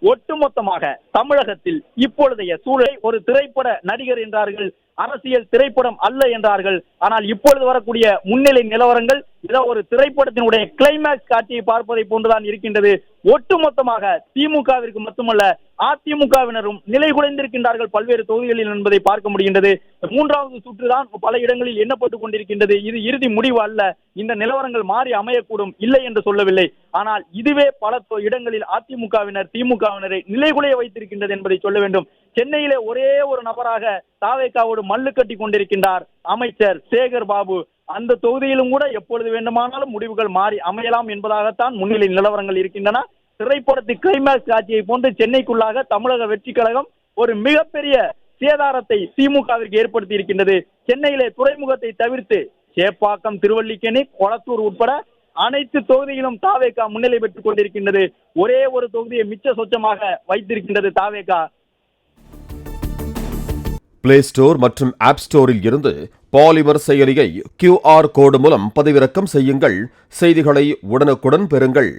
ஒட்டுமொத்தமாக தமிழகத்தில் இப்பொழுதைய சூழலை ஒரு திரைப்பட நடிகர் என்றார்கள், அரசியல் திரைப்படம் அல்ல என்றார்கள். ஆனால் இப்பொழுது வரக்கூடிய முன்னிலை நிலவரங்கள் ஏதோ ஒரு திரைப்படத்தினுடைய கிளைமேக்ஸ் காட்சியை பார்ப்பதை போன்றுதான் இருக்கின்றது. ஒட்டுமொத்தமாக திமுகவிற்கு மட்டுமல்ல அதிமுகவினரும் நிலை குலைந்திருக்கின்றார்கள் பல்வேறு தொகுதிகளில் என்பதை பார்க்க முடிகின்றது. மூன்றாவது சுற்றுதான் பல இடங்களில் எண்ணப்பட்டுக் கொண்டிருக்கின்றது. இது இறுதி முடிவு அல்ல. இந்த நிலவரங்கள் மாறி அமையக்கூடும், இல்லை என்று சொல்லவில்லை. ஆனால் இதுவே பல இடங்களில் அதிமுகவினர் திமுகவினரை நிலைகுலைய வைத்திருக்கின்றது என்பதை சொல்ல வேண்டும். சென்னையிலே ஒரே ஒரு நபராக தாவேகாவோடு மல்லு கட்டி கொண்டிருக்கின்றார் அமைச்சர் சேகர் பாபு. அந்த தொகுதியிலும் கூட எப்பொழுது வேண்டுமானாலும் முடிவுகள் மாறி அமையலாம் என்பதாகத்தான் முன்னிலை நிலவரங்கள் இருக்கின்றன. திரைப்படத்தின் கிளைமேக்ஸ் காட்சியை போன்று சென்னைக்குள்ளாக தமிழக வெற்றி கழகம் ஒரு மிகப்பெரிய சேதாரத்தை திமுகவிற்கு ஏற்படுத்தி இருக்கின்றது. சென்னையிலே துறைமுகத்தை தவிர்த்து சேப்பாக்கம், திருவல்லிக்கேணி, கொளத்தூர் உட்பட அனைத்து தொகுதியிலும் தாவேகா முன்னிலை பெற்றுக் கொண்டிருக்கின்றது. ஒரே ஒரு தொகுதியை மிச்ச சொச்சமாக வைத்திருக்கின்றது தாவேகா. பிளே ஸ்டோர் மற்றும் ஆப் ஸ்டோரில் இருந்து பாலிமர் செயலியை QR கோடு மூலம் பதிவிறக்கம் செய்யுங்கள். செய்திகளை உடனுக்குடன் பெறுங்கள்.